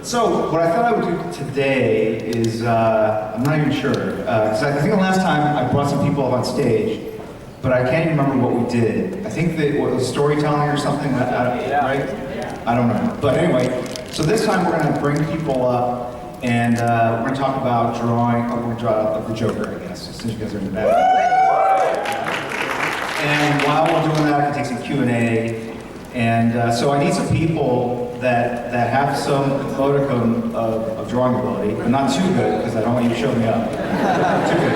So what I thought I would do today is, I'm not even sure, because I think the last time I brought some people up on stage, but I can't even remember what we did. I think that it was storytelling or something, right? I don't know. But anyway, so this time we're going to bring people up and we're going to talk about drawing, we're going to draw the Joker, I guess, since you guys are in the back. And while we're doing that, I can take some Q&A. And so I need some people that have some modicum of drawing ability, but not too good, because I don't want you to show me up. Too good.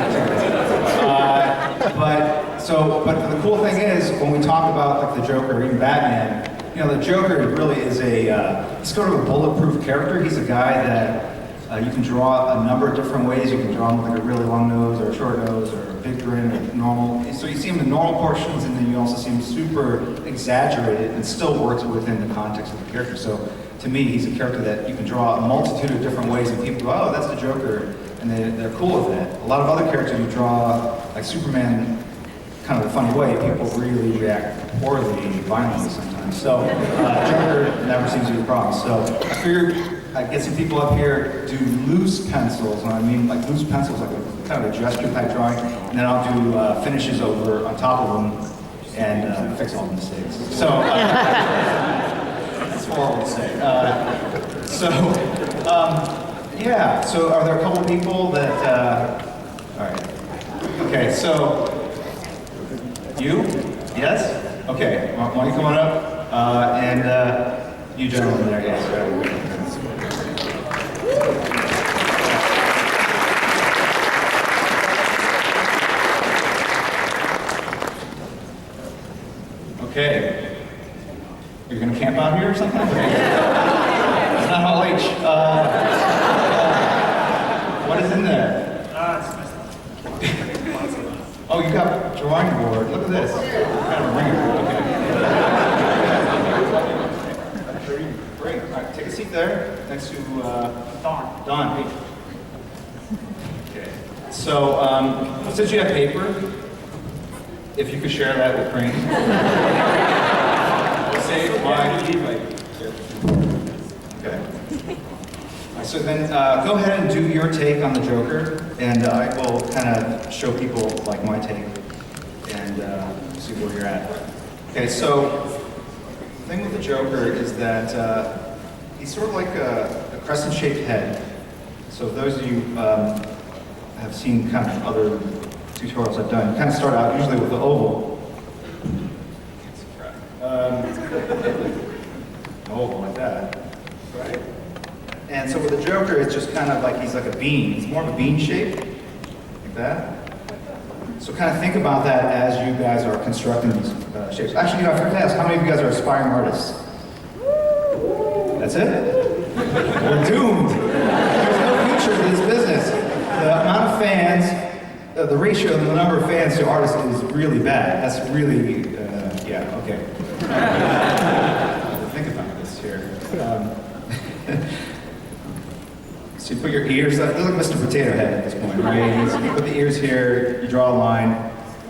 But the cool thing is, when we talk about like the Joker or even Batman, you know, the Joker really is he's sort of a bulletproof character. He's a guy that you can draw a number of different ways. You can draw him with like a really long nose, or a short nose, or a big grin, or normal. So you see him in normal portions, and then you also see him super exaggerated and still works within the context of the character. So to me, he's a character that you can draw a multitude of different ways, and people go, oh, that's the Joker, and they're cool with that. A lot of other characters you draw, like Superman, kind of a funny way, people really react poorly, violently sometimes. So Joker never seems to be a problem. So I figured I'd get some people up here, do loose pencils. When I mean like loose pencils, like a kind of a gesture type drawing, and then I'll do finishes over on top of them and fix all the mistakes. So that's horrible to say. Yeah. So are there a couple people that? All right. Okay. So. You? Yes? Okay. Why don't you come on up? And you gentlemen there, yes. Okay. You're going to camp out here or something? It's not Hall H. What is in there? Oh, you got a drawing board. Look at this. Kind of ring. Okay. Great. All right, take a seat there next to Don. Hey. Okay. So, since you have paper, if you could share that with Crane. Save my Okay. So then go ahead and do your take on the Joker, and I will kind of show people like my take and see where you're at. Okay, so the thing with the Joker is that he's sort of like a crescent-shaped head. So those of you have seen kind of other tutorials I've done, you kind of start out usually with the oval. Oval like that, right? And so with the Joker, it's just kind of like he's like a bean. It's more of a bean shape, like that. So kind of think about that as you guys are constructing these shapes. Actually, you know, I forgot to ask, how many of you guys are aspiring artists? That's it? We're doomed. There's no future to this business. The amount of fans, the ratio of the number of fans to artists is really bad. That's really, yeah, okay. Think about this here. So you put your ears, look like Mr. Potato Head at this point, right? You put the ears here, you draw a line,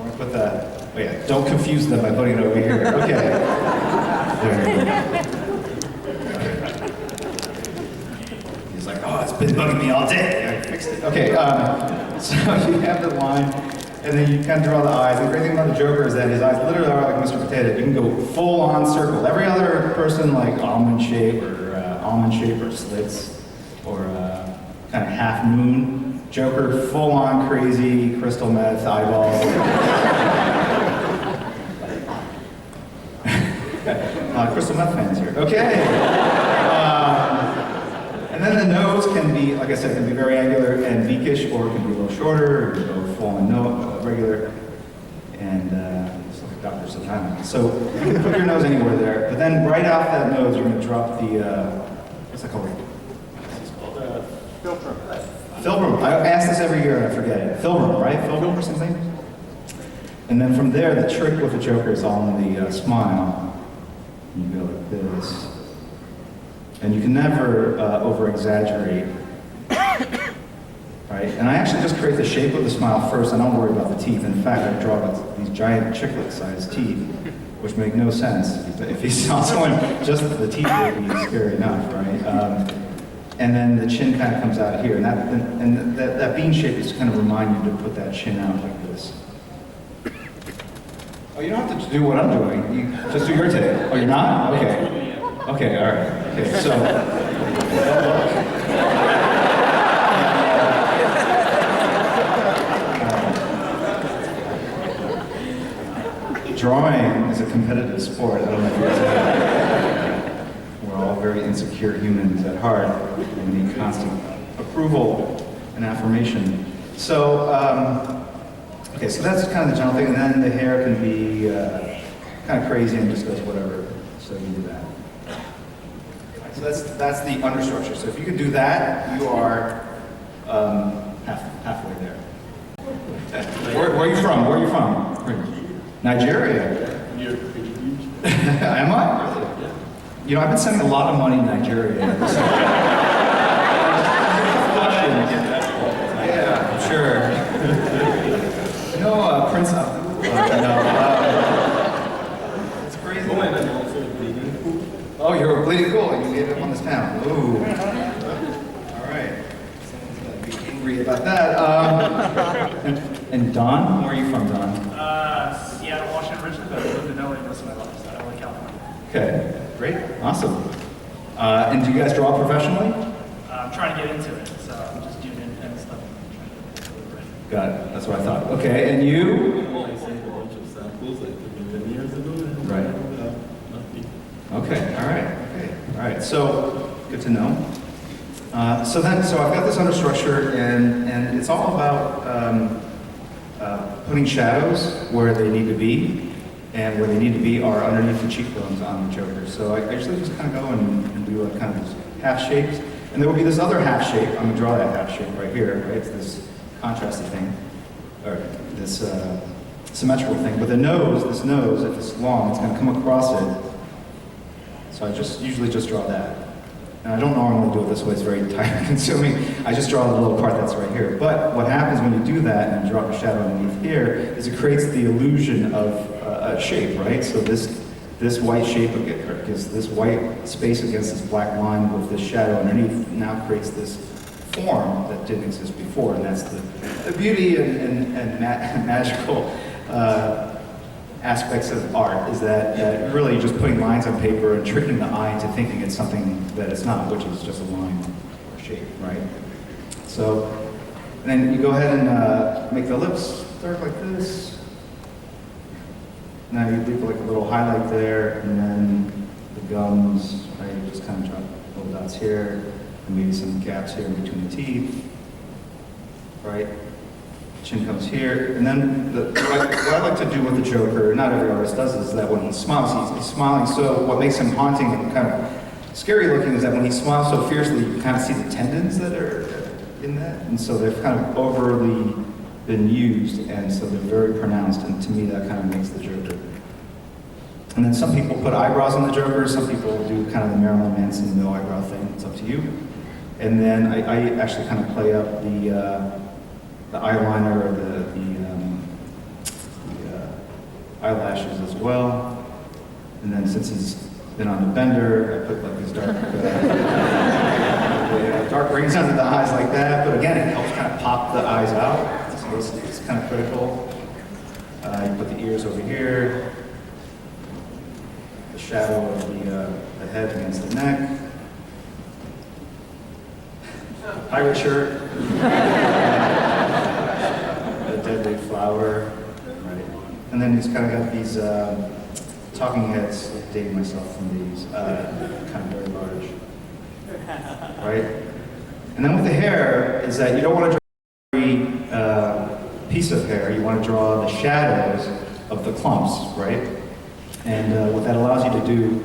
you put the, oh yeah, don't confuse them by putting it over here. Okay. There you go. He's like, oh, it's been bugging me all day. I fixed it. Okay, so you have the line, and then you kind of draw the eyes. The great thing about the Joker is that his eyes literally are like Mr. Potato. You can go full on circle. Every other person like almond shape or slits, or kind of half moon. Joker, full on crazy crystal meth eyeballs. Crystal meth fans here. Okay. And then the nose can be, like I said, can be very angular and beakish, or it can be a little shorter, or it can go full on regular, and it's like a Dr. Satana. So you can put your nose anywhere there, but then right off that nose, you're going to drop the, what's that called? Filbrum. I ask this every year and I forget it. Filbrum, right? Filbrum or something? And then from there, the trick with the Joker is on the smile. You go like this. And you can never over-exaggerate. Right? And I actually just create the shape of the smile first. I don't worry about the teeth. In fact, I draw these giant chiclet-sized teeth, which make no sense. If you saw someone, just the teeth would be scary enough, right? And then the chin kind of comes out here, and that bean shape is to kind of remind you to put that chin out like this. Oh, you don't have to do what I'm doing. You just do your take. Oh, you're not? Okay. Okay, all right. Okay, so. Drawing is a competitive sport. I don't know if you guys know. We're all very insecure humans at heart. We need constant approval and affirmation. So, okay, so that's kind of the general thing. And then the hair can be kind of crazy and just goes whatever. So you do that. So that's the understructure. So if you can do that, you are halfway there. Where are you from? Where are you from? Nigeria. You're pretty huge. Am I? Yeah. You know, I've been sending a lot of money to Nigeria. Yeah, sure. You know, Prince Abdul. It's crazy. Oh, and I'm also bleeding cool. Oh, you're a bleeding cool, and you gave up on this town. Ooh. All right. Someone's gonna be angry about that. And Don, where are you from, Don? Seattle, Washington, Richmond, but I've lived in LA most of my life, so I like California. Okay, great, awesome. And do you guys draw professionally? I'm trying to get into it, so I'm just doing independent stuff. Got it, that's what I thought. Okay, and you? Well, I sent a bunch of samples like 10 years ago. And Right. nothing. Okay, all right, so good to know. So I've got this understructure, and it's all about putting shadows where they need to be, and where they need to be are underneath the cheekbones on the Joker. So I usually just kind of go and do a kind of these half shapes, and there will be this other half shape. I'm gonna draw that half shape right here, right? It's this contrasty thing, or this symmetrical thing. But this nose, if it's long, it's gonna come across it. So I usually just draw that. And I don't normally do it this way, it's very time consuming. I just draw the little part that's right here. But what happens when you do that and you drop a shadow underneath here is it creates the illusion of a shape, right? So this white shape, because this white space against this black line with this shadow underneath now creates this form that didn't exist before. And that's the beauty and magical aspects of art, is that really just putting lines on paper and tricking the eye into thinking it's something that it's not, which is just a line or shape, right? So, and then you go ahead and make the lips dark like this. Now you leave like a little highlight there, and then the gums, right? You just kind of drop little dots here, and maybe some gaps here in between the teeth, right? Chin comes here, and then what I like to do with the Joker, not every artist does, is that when he smiles, he's smiling. So what makes him haunting and kind of scary looking is that when he smiles so fiercely, you kind of see the tendons that are in that, and so they've kind of overly been used, and so they're very pronounced. And to me, that kind of makes the Joker. And then some people put eyebrows on the Joker. Some people do kind of the Marilyn Manson no eyebrow thing. It's up to you. And then I actually kind of play up the eyeliner or the eyelashes as well. And then since he's been on the bender, I put like these dark rings under the eyes like that. But again, it helps kind of pop the eyes out. So it's kind of critical. You put the ears over here. The shadow of the head against the neck. Pirate shirt. Deadly flower, right? And then he's kind of got these talking heads, dating myself from these, kind of very large, right? And then with the hair, is that you don't want to draw every piece of hair, you want to draw the shadows of the clumps, right? And what that allows you to do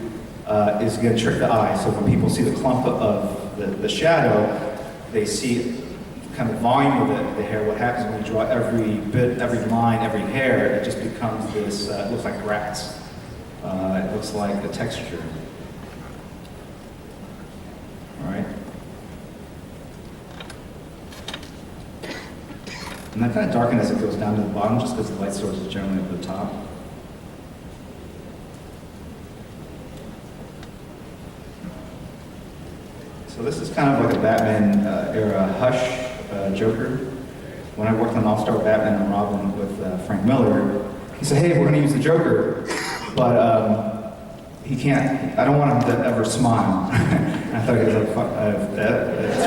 is going to trick the eye. So when people see the clump of the shadow, they see kind of volume of the hair. What happens when you draw every bit, every line, every hair, it just becomes this, it looks like grass. It looks like the texture. All right? And that kind of darken as it goes down to the bottom, just because the light source is generally at the top. So this is kind of like a Batman era Hush Joker. When I worked on All-Star Batman and Robin with Frank Miller, he said, hey, we're going to use the Joker, but he can't, I don't want him to ever smile. And I thought he was like, fuck, that's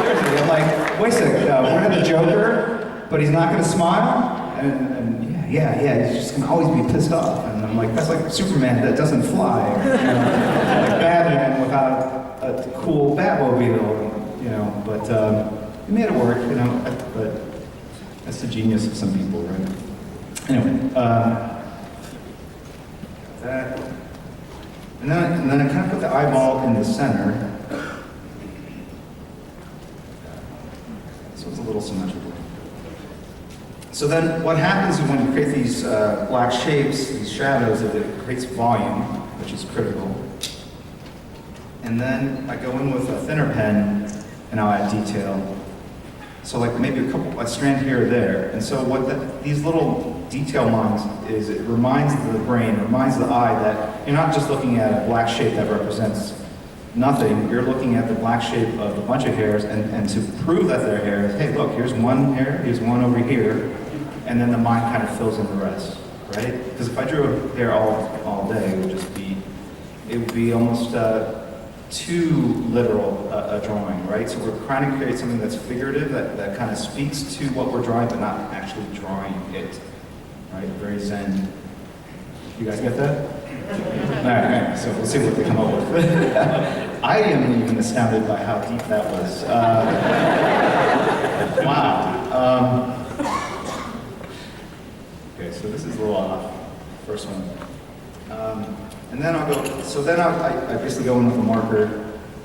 seriously, I'm like, wait a second, we're going to have the Joker, but he's not going to smile? And yeah, he's just going to always be pissed off. And I'm like, that's like Superman that doesn't fly. Or, like Batman without a cool Batmobile, but he made it work, but that's the genius of some people, right? Anyway, that. And then I kind of put the eyeball in the center. So it's a little symmetrical. So then what happens is when you create these black shapes, these shadows, it creates volume, which is critical. And then I go in with a thinner pen and I'll add detail. So like maybe a strand here or there. And so what these little detail lines is, it reminds the brain, reminds the eye that you're not just looking at a black shape that represents nothing, you're looking at the black shape of a bunch of hairs, and to prove that they're hairs, hey look, here's one hair, here's one over here, and then the mind kind of fills in the rest, right? Because if I drew a hair all day, it would be almost too literal a drawing, right? So we're trying to create something that's figurative, that kind of speaks to what we're drawing, but not actually drawing it, right? Very zen. You guys get that? All right, so we'll see what they come up with. I am even astounded by how deep that was. Wow. Okay, so this is a little off, first one. And then I basically go in with a marker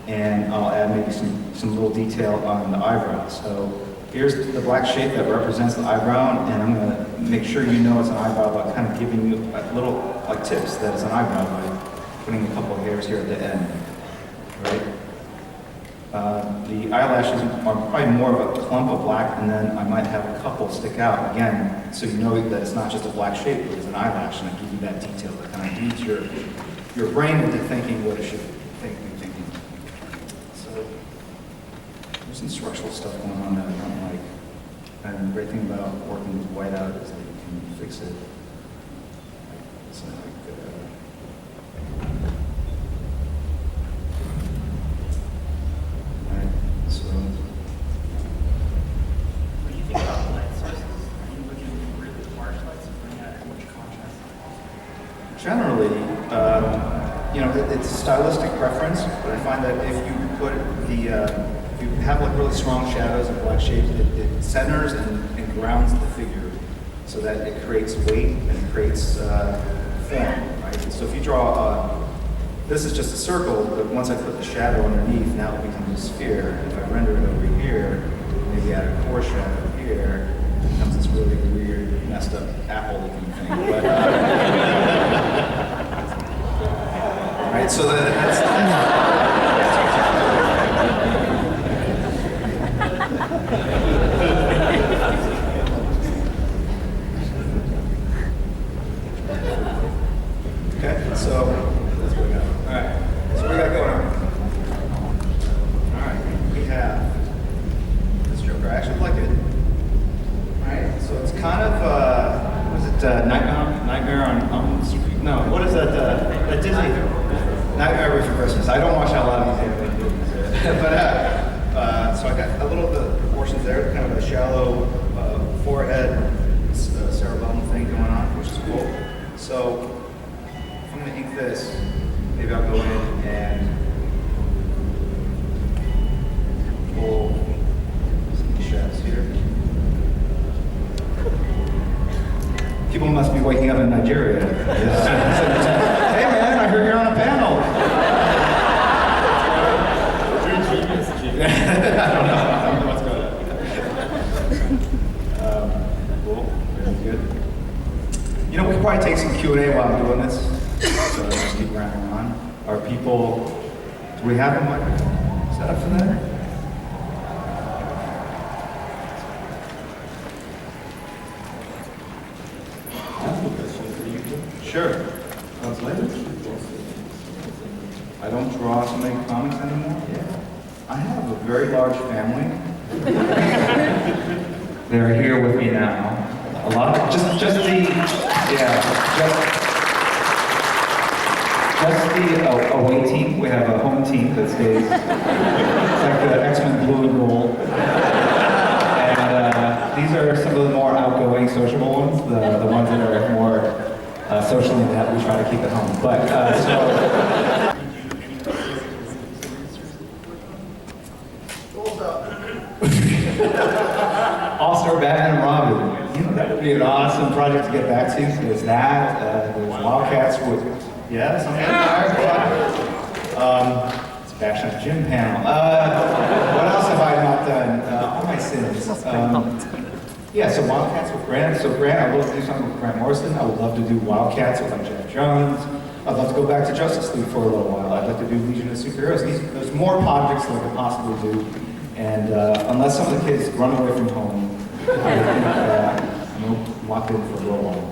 and I'll add maybe some little detail on the eyebrow. So here's the black shape that represents the eyebrow, and I'm going to make sure you know it's an eyebrow by kind of giving you little like tips that it's an eyebrow by putting a couple of hairs here at the end, right? The eyelashes are probably more of a clump of black, and then I might have a couple stick out again, so you know that it's not just a black shape, but it's an eyelash, and I give you that detail that kind of leads your brain into thinking what it should be thinking. So there's some structural stuff going on that I don't like, and the great thing about working with whiteout is that you can fix it. It's not like When you think about light sources, are you looking for really harsh lights to bring out how much contrast? generally, it's a stylistic preference, but I find that if you put if you have like really strong shadows and black shapes, it centers and grounds the figure so that it creates weight and it creates form, right? So if you draw, this is just a circle, but once I put the shadow underneath, now it becomes a sphere. If I render it over here, maybe add a core shadow here, it becomes this really weird, messed up apple-looking thing. But, right, so that's okay, so that's what we got. All right, so we got going on. All right, we have this Joker. I actually like it. All right, so it's kind of what is it? Nightmare on Elm Street? No, what is that? That Disney? Nightmare Before Christmas. I don't watch a lot of these animated movies, but so I got a little of the proportions there, kind of a shallow forehead, cerebellum thing going on, which is cool. So if I'm going to ink this, maybe I'll go in and pull some shadows here. People must be waking up in Nigeria. Hey man, I heard you're on a panel. I don't know what's going on. Cool, very good. We can probably take some Q&A while I'm doing this, so I'll just keep rambling on. Are people, do we have a microphone set up for that? I have a question for you. Sure. Translated? I don't draw so many comics anymore. Yeah. I have a very large family. They're here with me now. A lot, just the, away team. We have a home team that stays. It's like the X-Men blue and gold. And these are some of the more outgoing, sociable ones. The ones that are more socially inept. We try to keep at home. But All-Star Batman and Robin. You know, that would be an awesome project to get back to. There's that. There's Wildcats with, something like that. It's Bash at the Gym panel. What else have I not done? All my sins. So Wildcats with Grant. So Grant, I'd love to do something with Grant Morrison. I would love to do Wildcats with like Jeff Jones. I'd love to go back to Justice League for a little while. I'd like to do Legion of Superheroes. There's more projects that I could possibly do. And unless some of the kids run away from home, I think I'm locked in for a little while.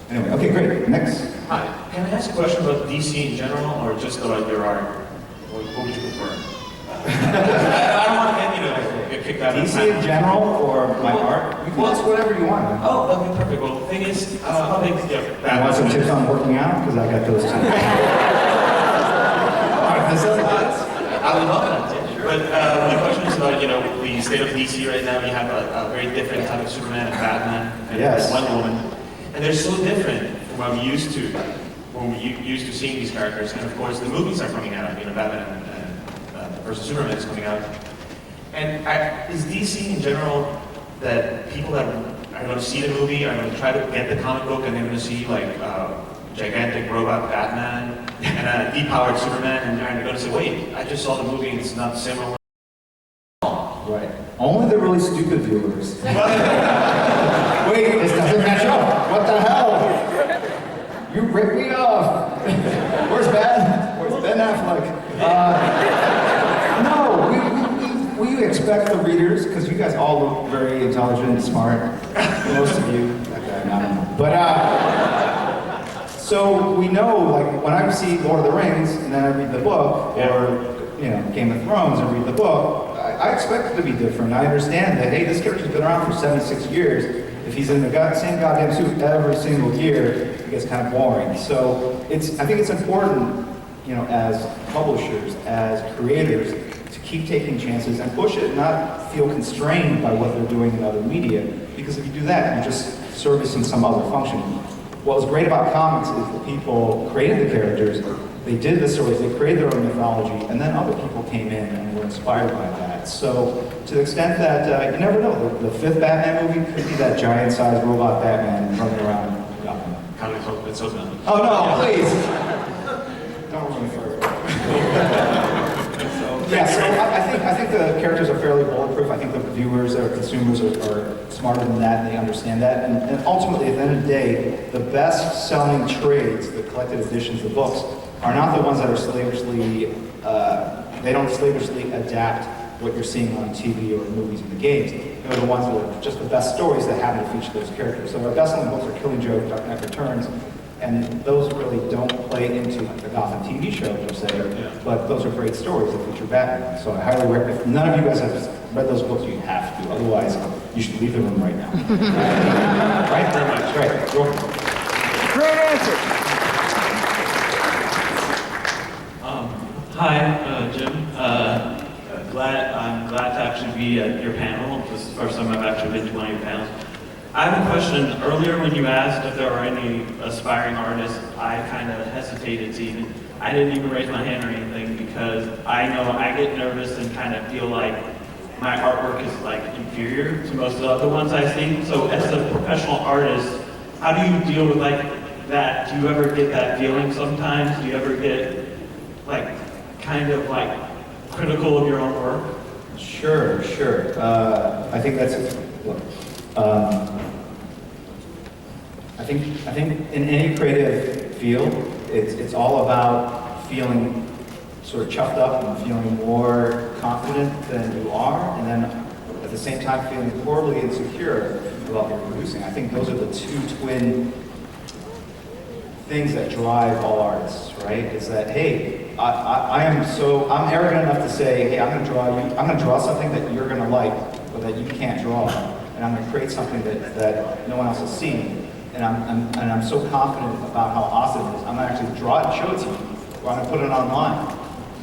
Anyway, okay, great. Next. Hi. Can I ask a question about DC in general, or just about your art? What would you prefer? I don't want to get kicked out of DC in general, or my art? You can ask whatever you want. Oh, okay, perfect. Well, the thing is, I want some tips on working out, because I got those too. I would love that. But my question is about, the state of DC right now. You have a very different type of Superman and Batman and Wonder Woman, and they're so different from what we used to seeing these characters. And of course, the movies are coming out. Batman and versus Superman is coming out. And is DC in general that people that are going to see the movie are going to try to get the comic book and they're going to see like gigantic robot Batman and a depowered Superman, and they're going to say, wait, I just saw the movie and it's not similar. Right. Only the really stupid viewers. Wait, this doesn't match up. What the hell? You ripped me off. Where's Ben Affleck? No, we expect the readers, because you guys all look very intelligent and smart. Most of you. Okay, I don't know. But so we know, like, when I see Lord of the Rings and then I read the book, or Game of Thrones and read the book, I expect it to be different. I understand that, hey, this character's been around for 76 years. If he's in the same goddamn suit every single year, it gets kind of boring. So I think it's important, as publishers, as creators, to keep taking chances and push it, not feel constrained by what they're doing in other media. Because if you do that, you're just servicing some other function. What was great about comics is the people created the characters, they did the stories, they created their own mythology, and then other people came in and were inspired by that. So, to the extent that, you never know, the fifth Batman movie could be that giant-sized robot Batman running around Gotham. It's so dumb. Oh no, please! Don't run further. So I think the characters are fairly bulletproof. I think the viewers or consumers are smarter than that, and they understand that. And ultimately, at the end of the day, the best-selling trades, the collected editions, the books, are not the ones that are slavishly, they don't slavishly adapt what you're seeing on TV or movies and the games. They're the ones that are just the best stories that happen to feature those characters. So our best-selling books are Killing Joke, Dark Knight Returns, and those really don't play into like the Gotham TV show per se, but those are great stories that feature Batman. So I highly recommend, if none of you guys have read those books, you have to. Otherwise, you should leave the room right now. Right? Very much. Right. Great answer. Hi, Jim. I'm glad to actually be at your panel. This is the first time I've actually been to one of your panels. I have a question. Earlier when you asked if there are any aspiring artists, I kind of hesitated to even, I didn't even raise my hand or anything because I know I get nervous and kind of feel like my artwork is like inferior to most of the other ones I see. So as a professional artist, how do you deal with like that? Do you ever get that feeling sometimes? Do you ever get like kind of like critical of your own work? Sure. I think that's look. I think in any creative field, it's all about feeling sort of chuffed up and feeling more confident than you are, and then at the same time feeling horribly insecure about what you're producing. I think those are the two twin things that drive all artists, right? Is that, hey, I'm arrogant enough to say, hey, I'm gonna draw something that you're gonna like, but that you can't draw, and I'm gonna create something that no one else has seen, and I'm so confident about how awesome it is, I'm gonna actually draw it and show it to you, or I'm gonna put it online.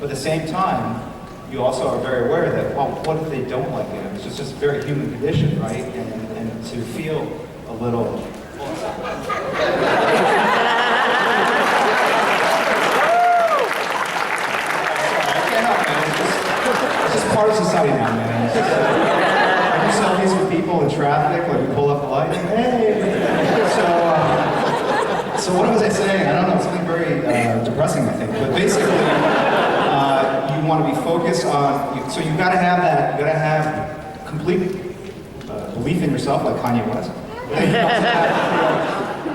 But at the same time, you also are very aware that, well, what if they don't like it? It's just a very human condition, right? And to feel a little, it's just part of society now, man. It's just, I do selfies with people in traffic, like we pull up the lights, hey! So what was I saying? I don't know, something very depressing, I think. But basically, you want to be focused on, so you've got to have that, you've got to have complete belief in yourself, like Kanye West.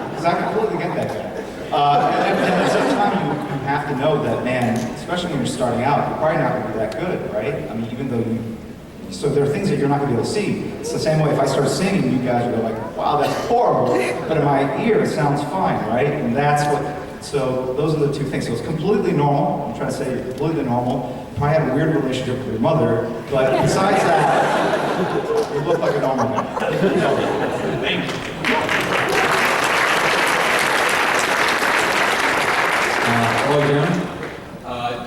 Because I completely get that guy. And at the same time, you have to know that, man, especially when you're starting out, you're probably not going to be that good, right? I mean, even though so there are things that you're not going to be able to see. It's the same way if I start singing, you guys will go like, wow, that's horrible. But in my ear, it sounds fine, right? And that's what, so those are the two things. So it's completely normal. I'm trying to say you're completely normal. You probably have a weird relationship with your mother, but besides that, you look like a normal guy. Thank you. Hello, Jim.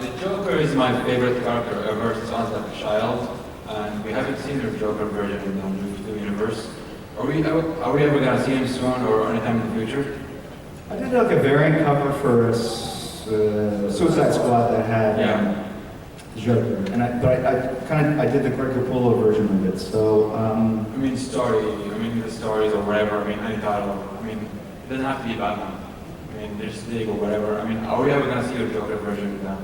The Joker is my favorite character ever since I was like a child, and we haven't seen the Joker version in the new universe. Are we ever gonna see him soon or anytime in the future? I did like a variant cover for Suicide Squad that had Joker, and I did the Greg Capullo version of it. So I mean the stories or whatever. I mean any title. I mean it doesn't have to be Batman. I mean there's League or whatever. I mean are we ever gonna see a Joker version in the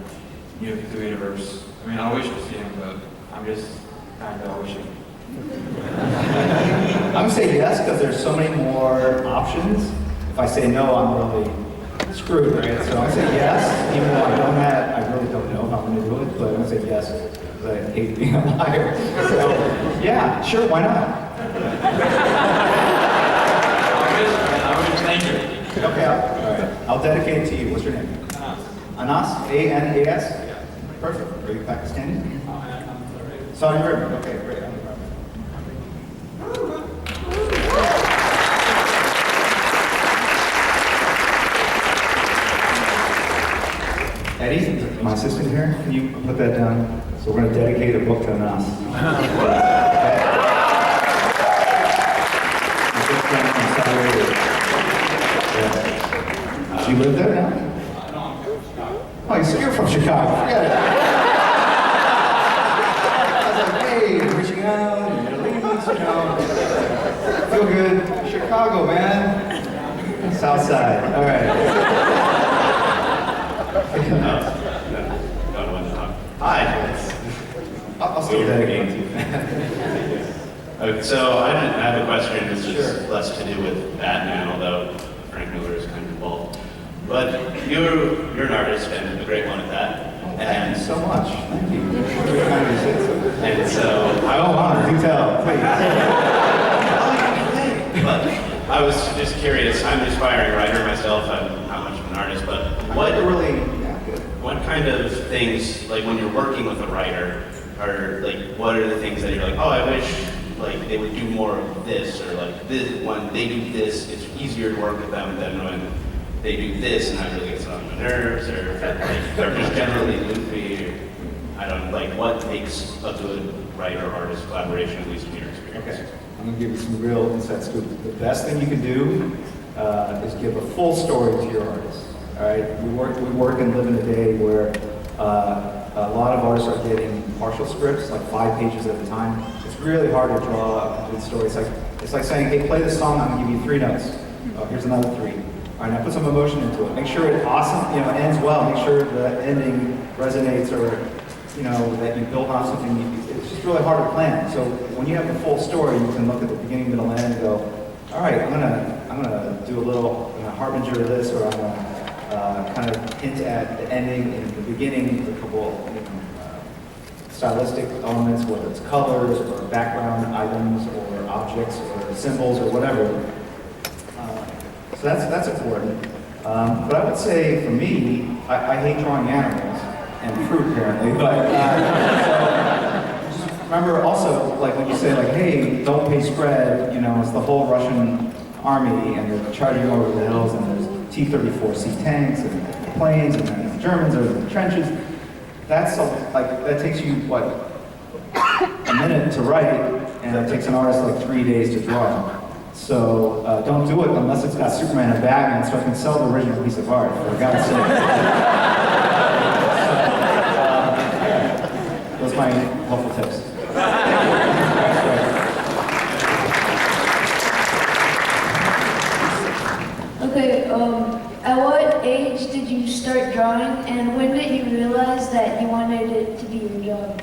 new universe? I mean I wish to see him, but I'm just kind of wishing. I'm gonna say yes because there's so many more options. If I say no, I'm really screwed, right? So I say yes, even though I really don't know if I'm gonna do it, but I'm gonna say yes because I hate being a liar. So yeah, sure, why not? Thank you. Okay, all right. I'll dedicate it to you. What's your name? Anas. A-N-A-S? Yeah. Perfect. Are you Pakistani? Saudi Arabia. Okay, great. Eddie, my assistant here, can you put that down? So we're going to dedicate a book to Anas. Okay? A good friend from Saudi Arabia. Yeah. Do you live there now? No, I'm from Chicago. Oh, so you're from Chicago. Forget it. I was like, hey, you're reaching out, you're going to leave us, you know. Feel good. Chicago, man. South Side. All right. Hi. I'll still dedicate to you. Okay, so I have a question. This is less to do with Batman, although Frank Miller is kind of involved. But you're an artist and a great one at that. Thank you so much. Thank you. Very kind of you say so. And so I don't want to. Do tell, please. But I was just curious. I'm an aspiring writer myself. I'm not much of an artist, but what kind of things, like when you're working with a writer, are like, what are the things that you're like, oh, I wish like they would do more of this, or like this, when they do this, it's easier to work with them than when they do this, and that really gets on my nerves, or like, they're just generally loopy, or I don't know, like what makes a good writer-artist collaboration, at least in your experience? Okay. I'm going to give you some real insight scoop. The best thing you can do is give a full story to your artist. All right, we work and live in a day where a lot of artists are getting partial scripts, like 5 pages at a time. It's really hard to draw a complete story. It's like saying, hey, play this song, I'm gonna give you 3 notes. Oh, here's another 3. All right, now put some emotion into it. Make sure it ends well. Make sure the ending resonates, or that you build on something. It's just really hard to plan. So when you have the full story, you can look at the beginning, middle, end, and go, all right, I'm gonna do a little harbinger of this, or I'm gonna kind of hint at the ending and the beginning with a couple stylistic elements, whether it's colors or background items or objects or symbols or whatever. So that's important. But I would say for me, I hate drawing animals and fruit apparently, but so just remember also, like when you say like, hey, don't pay spread, you know, it's the whole Russian army and they're charging over the hills and there's T-34C tanks and planes and then the Germans are in the trenches. That's like, that takes you, what, a minute to write, and it takes an artist like 3 days to draw. So don't do it unless it's got Superman and Batman, so I can sell the original piece of art, for God's sake. Those are my helpful tips. Okay, at what age did you start drawing, and when did you realize that you wanted it to be your job?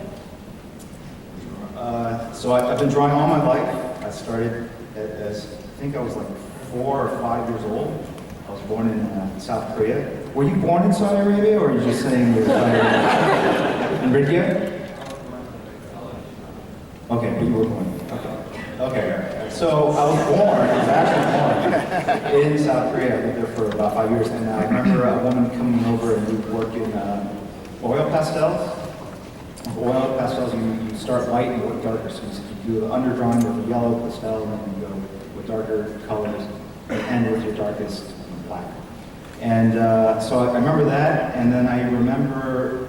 So I've been drawing all my life. I started as, I think I was like 4 or 5 years old. I was born in South Korea. Were you born in Saudi Arabia, or are you just saying you're in Ridge? Okay, but you were born. Okay. So I was actually born in South Korea. I lived there for about 5 years, and I remember a woman coming over and we'd work in oil pastels. Oil pastels, you start light and work darker. So you do the underdrawing with the yellow pastel, and then you go with darker colors, and end with your darkest black. And so I remember that, and then I remember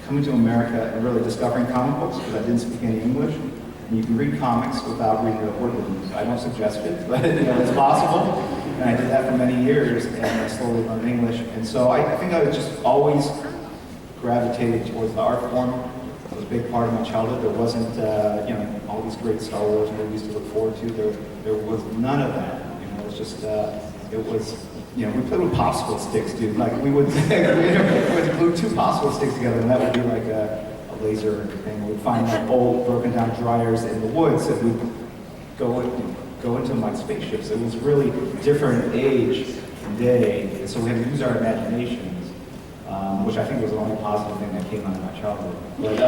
coming to America and really discovering comic books because I didn't speak any English. And you can read comics without reading the word reviews. I don't suggest it, but you know, it's possible. And I did that for many years, and I slowly learned English. And so I think I was just always gravitated towards the art form. It was a big part of my childhood. There wasn't, you know, all these great Star Wars movies to look forward to. There was none of that. You know, it was just, it was, you know, we played with popsicle sticks, dude. Like we would, we would glue 2 popsicle sticks together, and that would be like a laser thing. We'd find like old, broken down dryers in the woods, and we'd go into like spaceships. It was really different age and day, and so we had to use our imaginations. Which I think was the only positive thing that came out of my childhood. But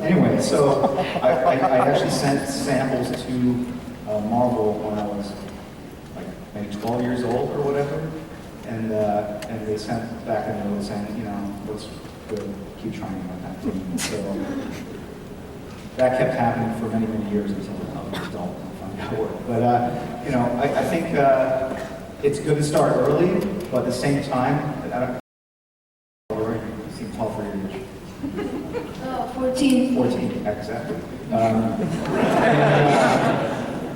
anyway, so I actually sent samples to Marvel when I was like maybe 12 years old or whatever, and they sent back a note saying, you know, looks good, keep trying like that. So that kept happening for many, many years until I was an adult and found out work. But you know, I think it's good to start early, but at the same time, you seem tall for your age. 14. 14, exactly.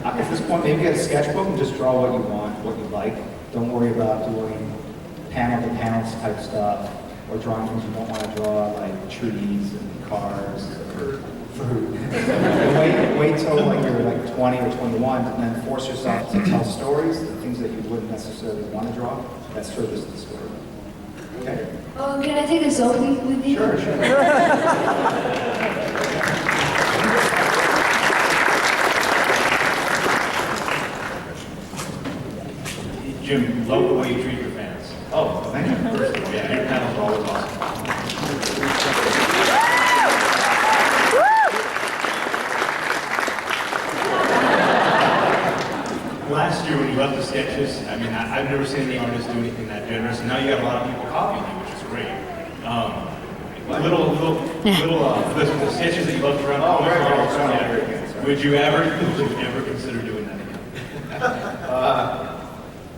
At this point, maybe get a sketchbook and just draw what you want, what you like. Don't worry about doing panel-to-panels type stuff, or drawing things you don't want to draw, like trees and cars or fruit. wait till like you're like 20 or 21, and then force yourself to tell stories, the things that you wouldn't necessarily want to draw, that service the story. Okay? Can I take a selfie with you? Sure. Jim, love the way you treat your fans. Oh, thank you. Yeah, your panels are always awesome. Last year when you left the sketches, I mean, I've never seen any artist do anything that generous, and now you have a lot of people copying you, which is great. The sketches that you left around. Oh, very yeah. Would you ever consider doing that again?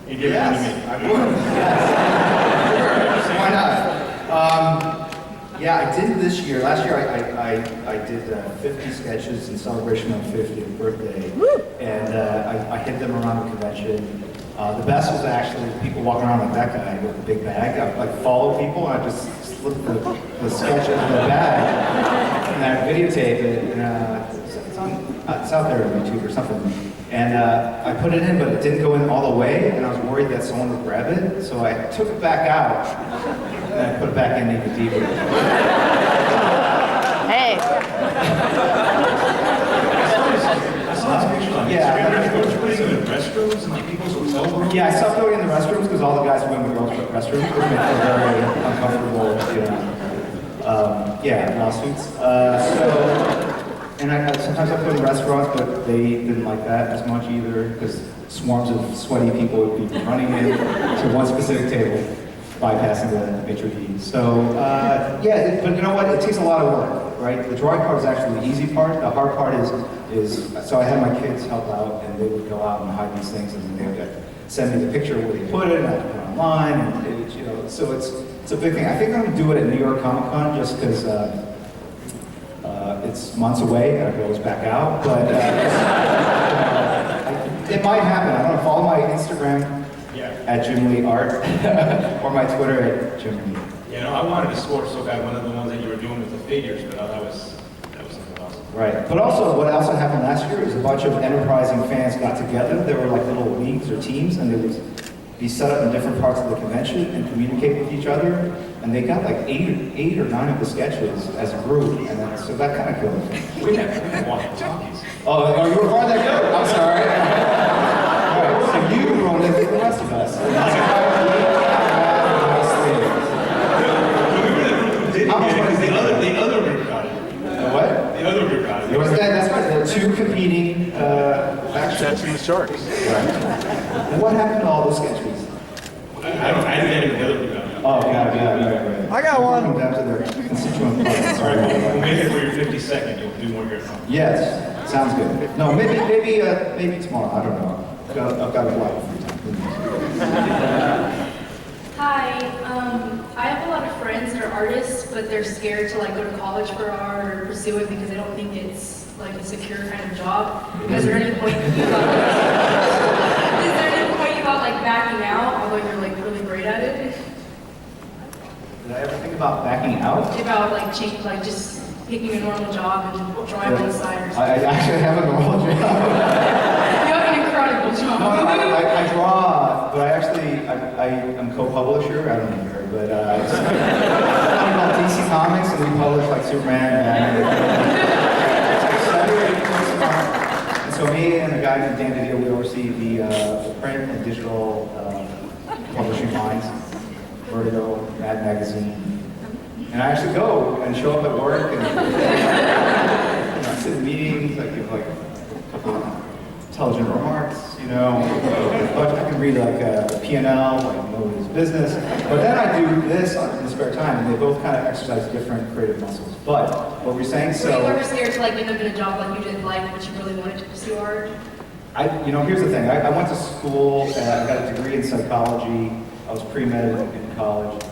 And give it to me. I would. Why not? Yeah, I did this year. Last year I did 50 sketches in celebration of 50th birthday. And I hid them around the convention. The best was actually people walking around like that guy with a big bag. I like followed people and I just slipped the sketches in the bag. And I videotaped it. And it's out there on YouTube or something. And I put it in, but it didn't go in all the way, and I was worried that someone would grab it, so I took it back out, and I put it back in even deeper. Hey. Yeah, I stopped going in the restrooms because all the guys who went with girls put restrooms, which made it very uncomfortable, you know. Yeah, lawsuits. And sometimes I put in restaurants, but they didn't like that as much either, because swarms of sweaty people would be running in to one specific table, bypassing the maitre d'. So yeah, but you know what? It takes a lot of work, right? The drawing part is actually the easy part. The hard part is so I had my kids help out, and they would go out and hide these things, and then they would send me the picture of where they put it, and I put it online, and it, you know, so it's a big thing. I think I'm gonna do it at New York Comic Con just because it's months away, and it goes back out. But it might happen. I don't know. Follow my Instagram at Jim Lee Art or my Twitter at Jim Lee. You know, I wanted to score so bad one of the ones that you were doing with the figures, but that was something else. Right. But also, what also happened last year is a bunch of enterprising fans got together. There were like little leagues or teams, and they would be set up in different parts of the convention and communicate with each other. And they got like eight or nine of the sketches as a group, and then, so that kind of killed it. We had walkie-talkies. Oh, you were part of that group? I'm sorry. All right, so you rolled in with the rest of us. The other group got it. What? The other group got It was it. that's right. There were two competing factions. That's in the Sharks. Right. And what happened to all those sketches? I didn't get it. The other group got it. Oh, right. I got one. Down to their constituent parts. All right, we'll make it for your 52nd. You'll do more here. Yes, sounds good. No, maybe tomorrow. I don't know. I've got a lot of free time. Hi, I have a lot of friends that are artists, but they're scared to like go to college for art or pursue it because they don't think it's like a secure kind of job. Is there any point you thought like backing out, although you're like really great at it? Did I ever think about backing out? About like just picking a normal job and drawing on the side or something. I actually have a normal job. You have an incredible job. I draw, but I'm co-publisher. I don't know here, but it's something called DC Comics, and we publish like Superman, Batman. And so me and a guy named Dan Didio, we oversee the print and digital publishing lines, Vertigo, Mad Magazine. And I actually go and show up at work and I sit in meetings, I give like a couple of intelligent remarks, you know, but I can read like a P&L, like nobody's business. But then I do this in the spare time, and they both kind of exercise different creative muscles. But what were you saying? Were you ever scared to like end up in a job like you didn't like, but you really wanted to pursue art? Here's the thing. I went to school, I got a degree in psychology. I was pre-med in college.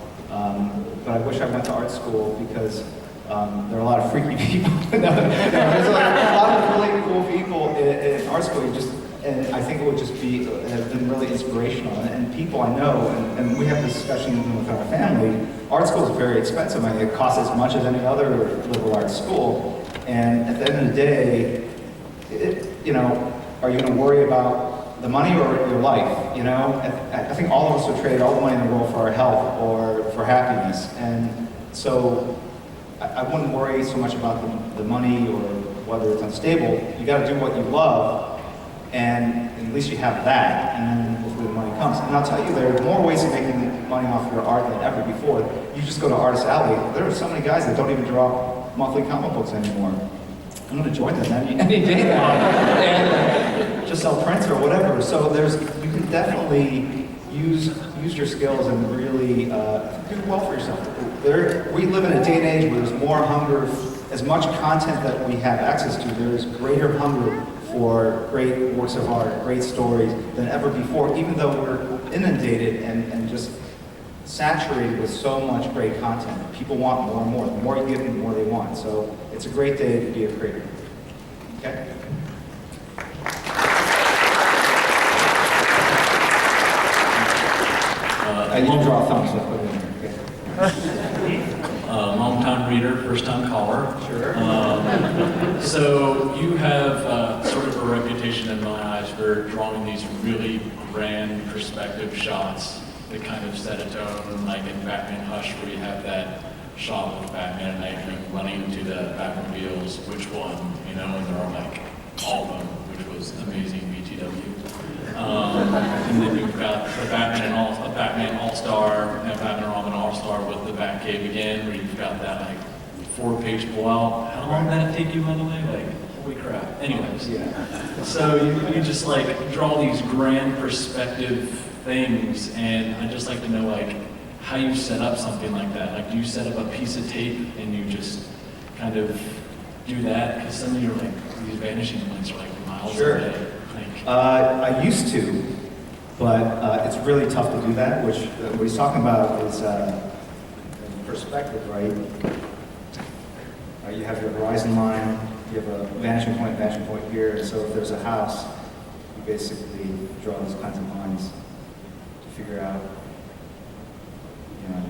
But I wish I went to art school because there are a lot of freaky people. There's a lot of really cool people in art school. And I think it would just have been really inspirational. And people I know, and we have this discussion even with our family, art school is very expensive. I mean, it costs as much as any other liberal arts school. And at the end of the day, are you going to worry about the money or your life? You know, I think all of us would trade all the money in the world for our health or for happiness. And so I wouldn't worry so much about the money or whether it's unstable. You got to do what you love, and at least you have that, and then hopefully the money comes. And I'll tell you, there are more ways of making money off your art than ever before. You just go to Artist Alley. There are so many guys that don't even draw monthly comic books anymore. I'm going to join them any day now, and just sell prints or whatever. So you can definitely use your skills and really do well for yourself. We live in a day and age where there's more hunger, as much content that we have access to, there's greater hunger for great works of art, great stories than ever before, even though we're inundated and just saturated with so much great content. People want more and more. The more you give them, the more they want. So it's a great day to be a creator. Okay? I didn't draw thumbs, so put it in there. Long-time reader, first-time caller. Sure. So you have sort of a reputation in my eyes for drawing these really grand perspective shots that kind of set a tone, like in Batman Hush, where you have that shot with Batman and Nightwing running into the Batmobiles, which one, and there are like all of them, which was amazing BTW. And then you've got the Batman All-Star, and Batman and Robin All-Star with the Batcave again, where you've got that like 4-page blowout. How long did that take you, by the way? holy crap. Anyways, Yeah. so you just like draw these grand perspective things, and I'd just like to know like how you set up something like that. Like, do you set up a piece of tape and you just kind of do that? Because some of your like these vanishing points are like miles Sure. away. Like, I used to, but it's really tough to do that, which what he's talking about is perspective, right? You have your horizon line, you have a vanishing point here, and so if there's a house, you basically draw those kinds of lines to figure out, you know,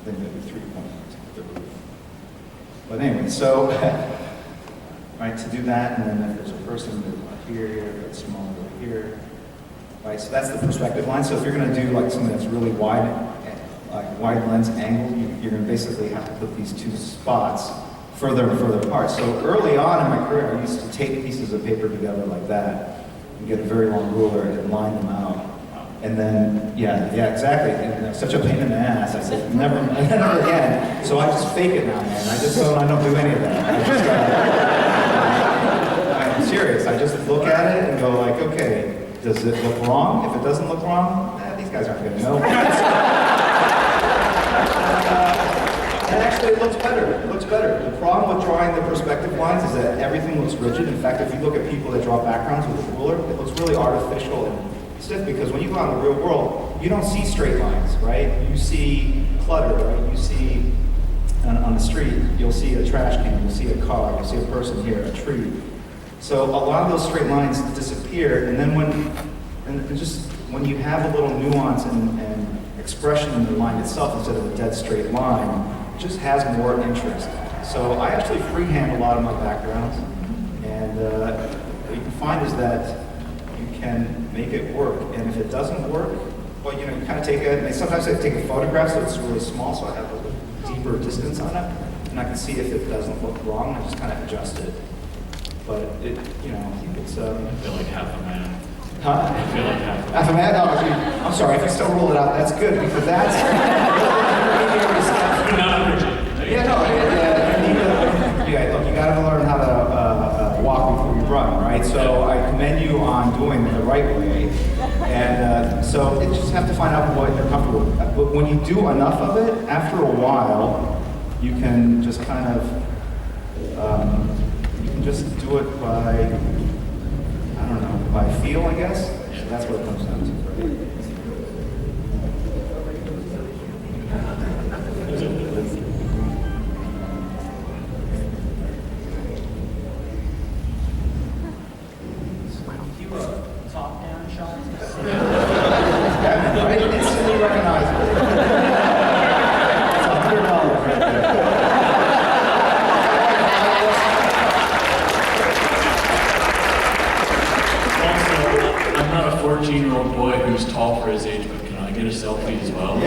then maybe 3 points to the roof. But anyway, so, right, to do that, and then if there's a person here, that's smaller over here, right, so that's the perspective line. So if you're going to do like something that's really wide, like wide lens angle, you're going to basically have to put these two spots further and further apart. So early on in my career, I used to tape pieces of paper together like that, and get a very long ruler and line them out. And then, yeah, exactly. And such a pain in the ass. I said, never again. So I just fake it now, man. I don't do any of that. I'm serious. I just look at it and go like, okay, does it look wrong? If it doesn't look wrong, these guys aren't going to know. And actually, it looks better. It looks better. The problem with drawing the perspective lines is that everything looks rigid. In fact, if you look at people that draw backgrounds with a ruler, it looks really artificial and stiff, because when you go out in the real world, you don't see straight lines, right? You see clutter, right? You see on the street, you'll see a trash can, you'll see a car, you'll see a person here, a tree. So a lot of those straight lines disappear, and then when you have a little nuance and expression in the line itself instead of a dead straight line, it just has more interest. So I actually freehand a lot of my backgrounds, and what you can find is that you can make it work. And if it doesn't work, well, you know, you kind of take it. Sometimes I take a photograph so it's really small, so I have a deeper distance on it, and I can see if it doesn't look wrong. I just kind of adjust it. But it, you know, it's. I feel like half a man. Huh? I feel like half a man. No, I'm sorry. If you still roll it out, that's good, because that's. Yeah, no, look, you got to learn how to walk before you run, right? So I commend you on doing it the right way, and so you just have to find out what you're comfortable with. But when you do enough of it, after a while, you can just kind of, you can just do it by, I don't know, by feel, I guess. So that's what it comes down to, right? Top-down shot. Right? Instantly recognizable. It's $100 right there. Also, I'm not a 14-year-old boy who's tall for his age, but can I get a selfie as well?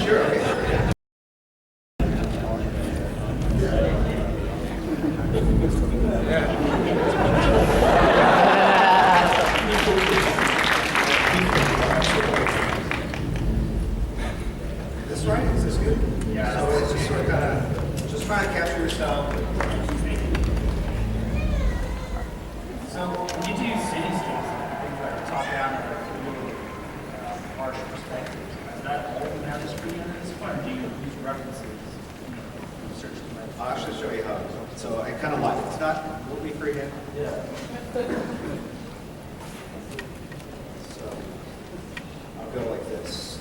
Sure. Okay. This right? Is this good? Yeah. So it's just sort of kind of, just trying to capture yourself. So when you do cityscapes, things like top-down or really harsh perspective, is that all you have is free at this point, or do you use references in the research? I'll actually show you how. So I kind of like it. It's not, will be free again? Yeah. So I'll go like this.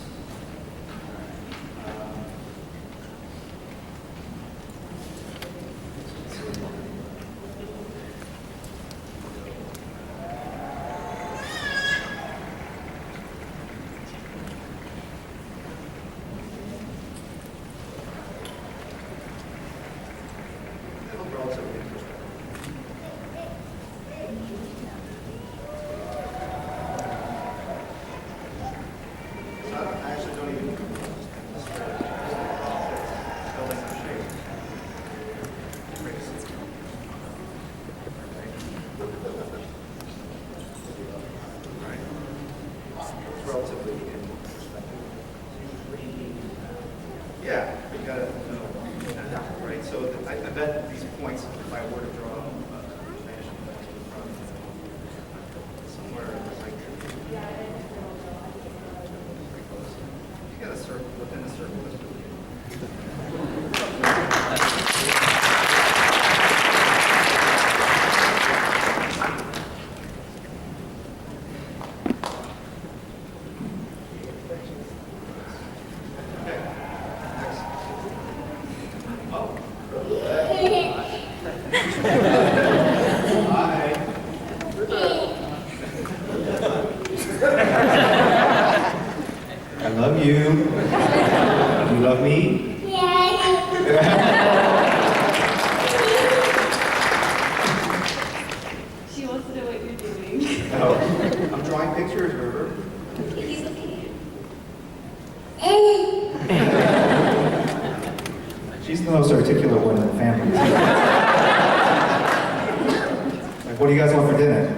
Relatively perspective. So I bet these points, if I were to draw somewhere like you got a circle within a circle. That's really I love you. You love me? She wants to know what you're doing. Oh, I'm drawing pictures, River. She's the most articulate one in the family. Like, what do you guys want for dinner?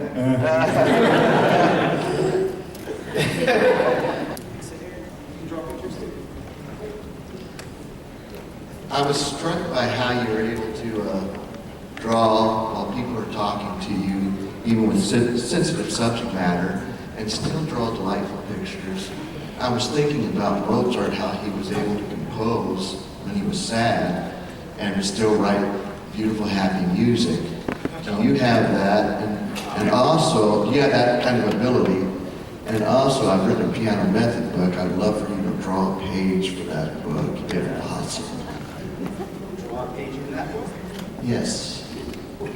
I was struck by how you were able to draw while people are talking to you, even with sensitive subject matter, and still draw delightful pictures. I was thinking about Mozart, how he was able to compose when he was sad and still write beautiful, happy music. And you have that, and also, you have that kind of ability. And also, I've written a piano method book. I'd love for you to draw a page for that book, if possible. Draw a page in that book? Yes.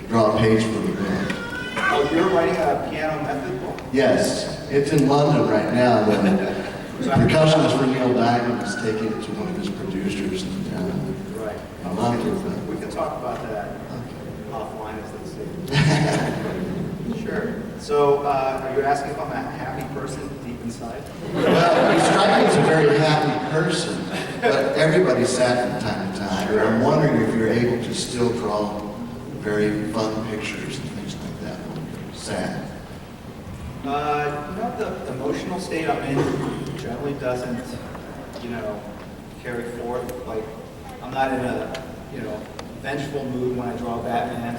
Draw a page for the book. Oh, you're writing a piano method book? Yes. It's in London right now. The percussionist for Neil Diamond is taking it to one of his producers Right. in London. We can talk about that offline, as they say. Sure. So, are you asking if I'm a happy person deep inside? Well, you strike me as a very happy person, but everybody's sad from time to time. And I'm wondering if you're able to still draw very fun pictures and things like that when you're sad. The emotional state I'm in generally doesn't, carry forth. Like, I'm not in a, vengeful mood when I draw Batman.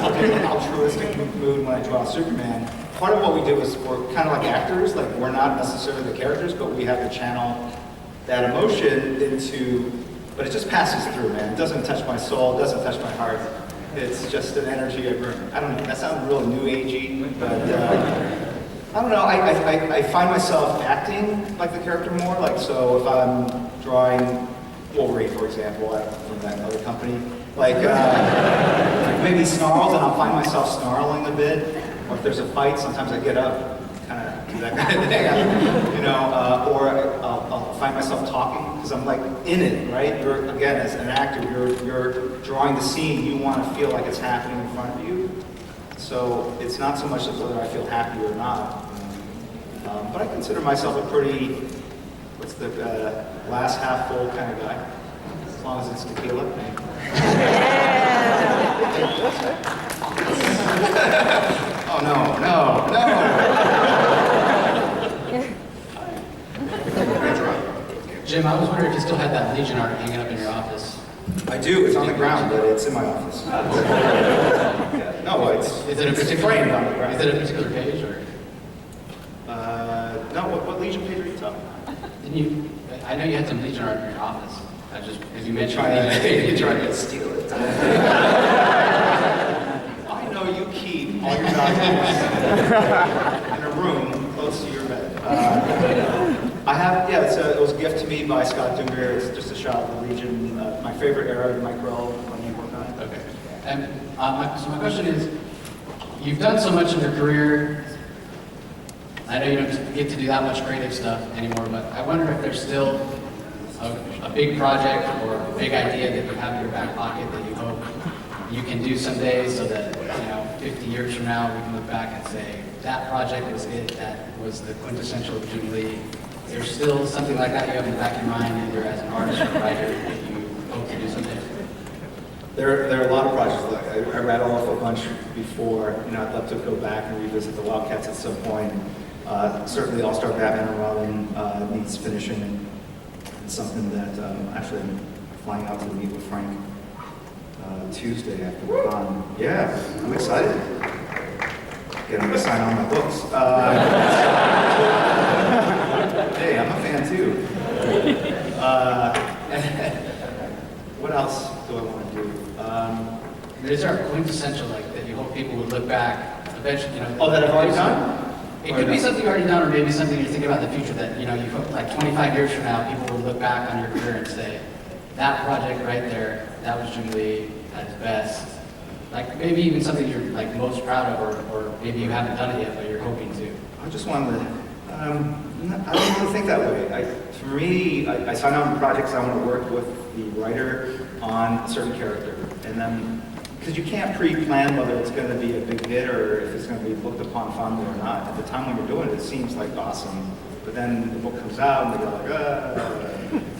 I'm in an altruistic mood when I draw Superman. Part of what we do is we're kind of like actors. Like, we're not necessarily the characters, but we have to channel that emotion into, but it just passes through, man. It doesn't touch my soul. It doesn't touch my heart. It's just an energy I bring. I don't know, that sounds real new agey, but I don't know, I find myself acting like the character more. Like, so if I'm drawing Wolverine, for example, from that other company, like maybe snarls, and I'll find myself snarling a bit. Or if there's a fight, sometimes I get up, kind of do that kind of thing, or I'll find myself talking, because I'm like in it, right? You're, again, as an actor, you're drawing the scene, you want to feel like it's happening in front of you. So it's not so much as whether I feel happy or not. But I consider myself a pretty, what's the glass half full kind of guy, as long as it's tequila. Oh, no. Jim, I was wondering if you still had that Legion art hanging up in your office. I do. It's on the ground, but it's in my office. No, it's framed on the ground. Is it a particular page, or? No, what Legion page are you talking about? Didn't you? I know you had some Legion art in your office. I just, because you mentioned You're trying to steal it. I know you keep all your documents in a room close to your bed. I have, it was a gift to me by Scott Dumbier. It's just a shot of the Legion. My favorite era of Mike Rell when you work on it. Okay. And so my question is, you've done so much in your career. I know you don't get to do that much creative stuff anymore, but I wonder if there's still a big project or a big idea that you have in your back pocket that you hope you can do someday, so that 50 years from now we can look back and say that project was it. That was the quintessential Jubilee. There's still something like that you have in the back of your mind, either as an artist or writer, that you hope to do someday. There are a lot of projects. Like I rattled off a bunch before. I'd love to go back and revisit the Wildcats at some point. Certainly, All-Star Batman and Robin needs finishing. It's something that actually I'm flying out to meet with Frank Tuesday after the con. Yeah, I'm excited. Get him to sign all my books. Hey, I'm a fan too. What else do I want to do? These are quintessential, like, that you hope people would look back eventually, you know. Oh, that I've already done? It could be something you've already done, or maybe something you're thinking about in the future that, you know, you hope, like 25 years from now, people will look back on your career and say, that project right there, that was Julie at its best. Like, maybe even something you're, like, most proud of, or maybe you haven't done it yet, but you're hoping to. I just wanted to, I don't really think that way. For me, I sign on to projects I want to work with the writer on a certain character. And then, because you can't pre-plan whether it's going to be a big hit or if it's going to be looked upon fondly or not. At the time when you're doing it, it seems like awesome. But then the book comes out and they go like,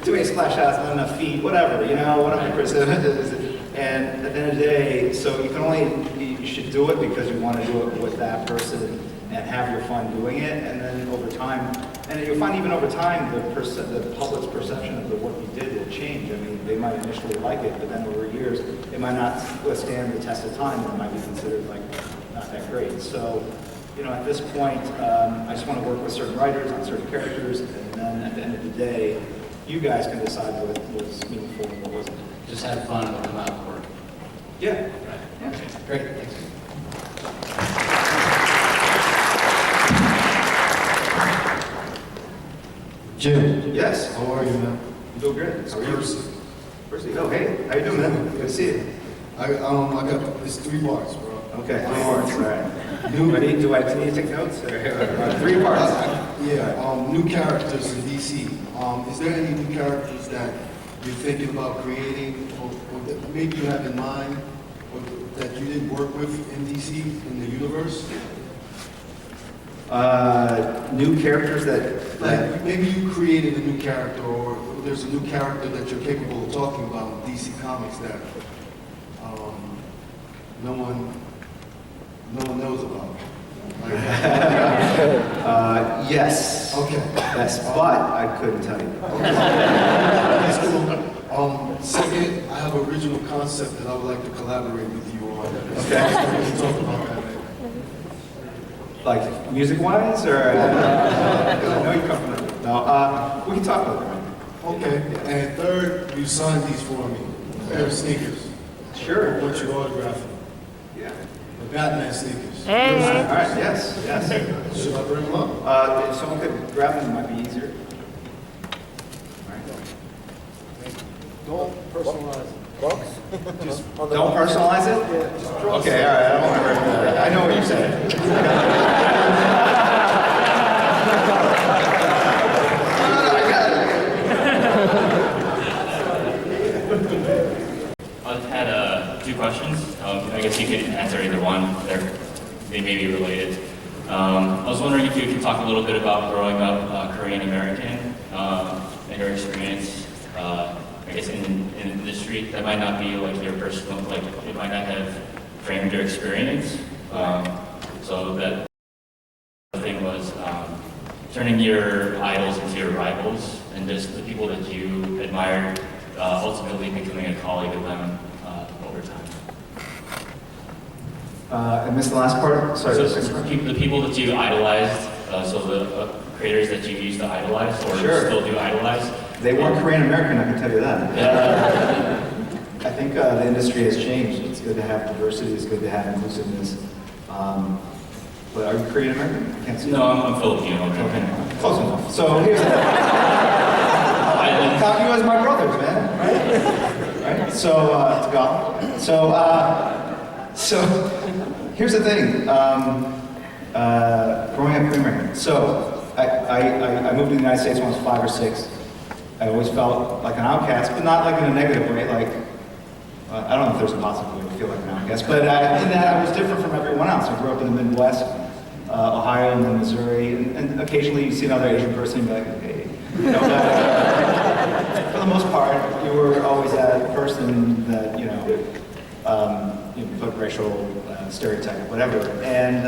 too many splash outs, not enough feet, whatever, you know, whatever the criticism is. And at the end of the day, so you should do it because you want to do it with that person and have your fun doing it. And then over time, and you'll find even over time, the public's perception of the work you did will change. I mean, they might initially like it, but then over years, it might not withstand the test of time, and it might be considered like not that great. So, you know, at this point, I just want to work with certain writers on certain characters, and then at the end of the day, you guys can decide what was meaningful and what wasn't. Just have fun and it'll come out of work. Yeah. Right. Yeah. Great, thanks. Jim. Yes. How are you, man? I'm doing good. How are you? Percy. Percy. Oh, hey. How you doing, man? Good to see you. I got this 3 parts, bro. Okay, 3 parts. All right. Do I need to take notes? 3 parts. New characters in DC. Is there any new characters that you're thinking about creating, or that maybe you have in mind, or that you didn't work with in DC, in the universe? New characters that Like, maybe you created a new character, or there's a new character that you're capable of talking about in DC Comics that no one knows about. yes. Okay. Yes, but I couldn't tell you. That's cool. Second, I have an original concept that I would like to collaborate with you on. Okay. We can talk about that. Like music-wise, or I know you come from. No, we can talk about that. Okay. And third, you signed these for me. A pair of sneakers. Sure. I want you to autograph them. Yeah. The Batman sneakers. All right. Yes. Yes. Should I bring them up? If someone could grab them, it might be easier. All right. Don't personalize it. Don't personalize it? Okay, all right, I don't remember. I know what you're saying. I had 2 questions. I guess you could answer either one. They may be related. I was wondering if you could talk a little bit about growing up Korean American and your experience, I guess, in the industry. That might not be like your personal, like it might not have framed your experience. So that thing was turning your idols into your rivals, and just the people that you admired, ultimately becoming a colleague of them over time. I missed the last part. Sorry. So the people that you idolized, so the creators that you used to idolize, or still do idolize. They weren't Korean American, I can tell you that. I think the industry has changed. It's good to have diversity. It's good to have inclusiveness. But are you Korean American? I can't see. No, I'm Filipino. Okay, close enough. So here's the thing. Count you as my brothers, man. Right? So to God. So here's the thing. Growing up Korean American. So I moved to the United States when I was 5 or 6. I always felt like an outcast, but not like in a negative way. Like I don't know if there's a possible way to feel like an outcast, but in that I was different from everyone else. I grew up in the Midwest, Ohio, and then Missouri, and occasionally you see another Asian person and be like, hey, you know. For the most part, you were always that person that you put racial stereotype, whatever. And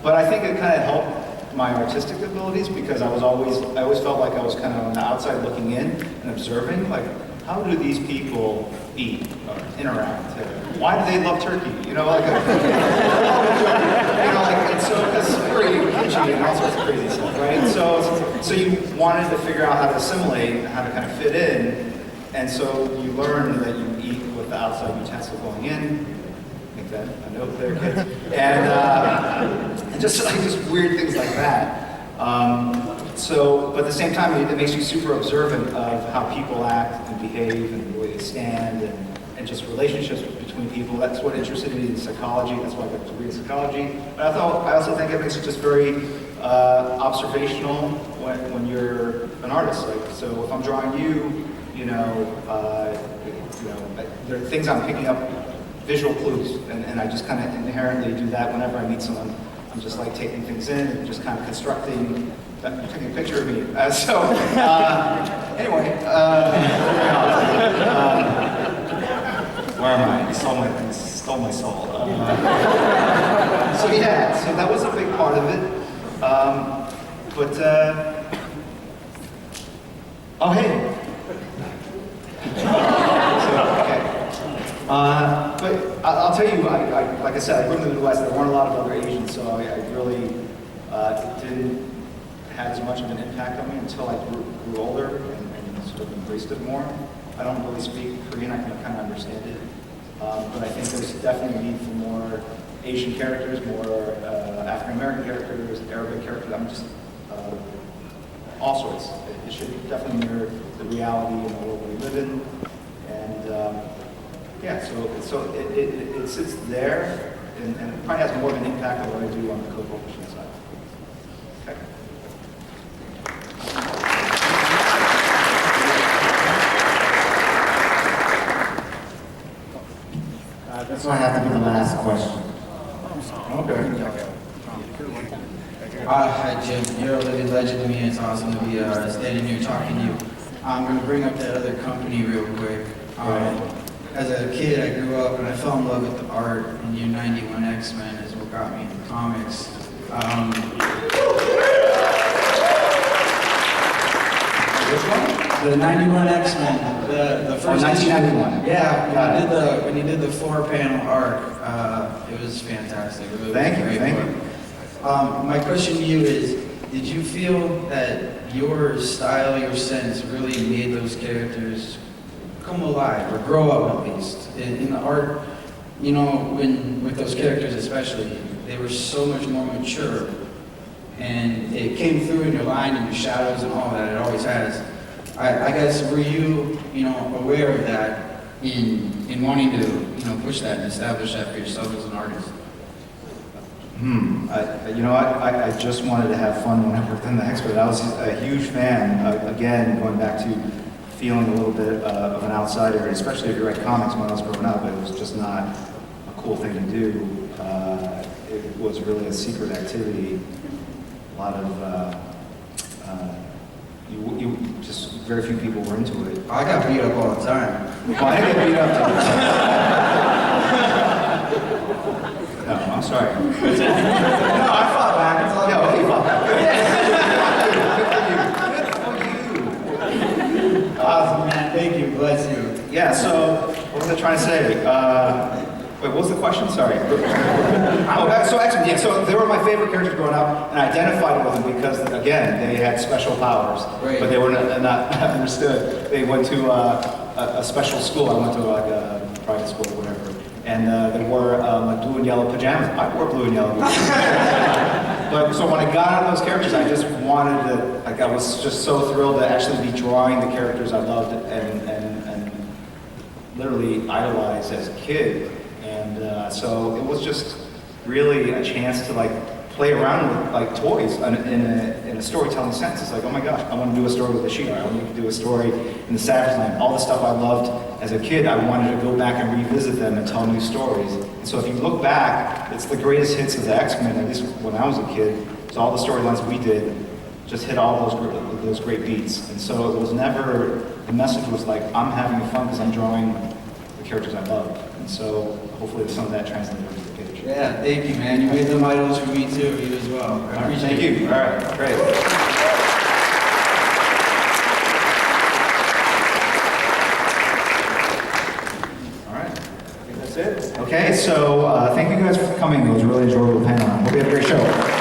but I think it kind of helped my artistic abilities because I always felt like I was kind of on the outside looking in and observing, like, how do these people eat or interact? Why do they love turkey? You know, like, and so that's pretty kitschy and all sorts of crazy stuff, right? So you wanted to figure out how to assimilate, how to kind of fit in, and so you learn that you eat with the outside utensil going in. Make that a note there, kids. And just weird things like that. But at the same time, it makes you super observant of how people act and behave and the way they stand and just relationships between people. That's what interested me in psychology. That's why I got to read psychology. But I also think it makes it just very observational when you're an artist. Like, so if I'm drawing you, there are things I'm picking up, visual clues, and I just kind of inherently do that whenever I meet someone. I'm just like taking things in and just kind of constructing, taking a picture of me. Anyway, where am I? You stole my soul. So that was a big part of it. Oh hey. But I'll tell you, like I said, I grew up in the Midwest. There weren't a lot of other Asians, so I really it didn't have as much of an impact on me until I grew older and sort of embraced it more. I don't really speak Korean. I can kind of understand it, but I think there's definitely a need for more Asian characters, more African American characters, Arabic characters. I'm just all sorts. It should definitely mirror the reality in the world we live in, and. So it sits there, and it probably has more of an impact on what I do on the co-publishing side. Okay. This will have to be the last question. Okay. Hi Jim, you're a living legend to me. It's awesome to be standing here talking to you. I'm going to bring up that other company real quick. As a kid, I grew up and I fell in love with the art, and your 91 X-Men is what got me into comics. Which one? The 91 X-Men, the first. 1991. Yeah, when you did the 4-panel arc, it was fantastic. Really Thank you. My question to you is, did you feel that your style, your sense really made those characters come alive, or grow up at least? In the art, with those characters especially, they were so much more mature, and it came through in your line and your shadows and all that it always has. I guess, were you, aware of that in wanting to, push that and establish that for yourself as an artist? I just wanted to have fun when I worked on the X-Men. I was a huge fan, again, going back to feeling a little bit of an outsider, especially if you write comics. When I was growing up, it was just not a cool thing to do. It was really a secret activity. A lot of, just very few people were into it. I got beat up all the time. Well, I didn't get beat up all the time. No, I'm sorry. No, I fought back. It's all Yeah, okay, fought back. Awesome, man. Thank you. Bless you. Yeah, so what was I trying to say? Wait, what was the question? Sorry. So X-Men, yeah, so they were my favorite characters growing up, and I identified with them because, again, they had special powers, but they were not understood. They went to a special school. I went to like a private school or whatever, and they wore like blue and yellow pajamas. I wore blue and yellow pajamas. But so when I got out of those characters, I just wanted to, like, I was just so thrilled to actually be drawing the characters I loved and literally idolized as a kid. And so it was just really a chance to like play around with like toys in a storytelling sense. It's like, oh my gosh, I want to do a story with the She-Ra. I want to do a story in the Savage Land. All the stuff I loved as a kid, I wanted to go back and revisit them and tell new stories. And so if you look back, it's the greatest hits of the X-Men, at least when I was a kid. So all the storylines we did just hit all those great beats. And so it was never, the message was like, I'm having fun because I'm drawing the characters I love. And so hopefully some of that translated over to the page. Yeah, thank you, man. You made them idols for me too, you as well. I appreciate Thank you. All right, great. All right, I think that's it. Okay, so thank you guys for coming. It was a really enjoyable panel. Hope you had a great show.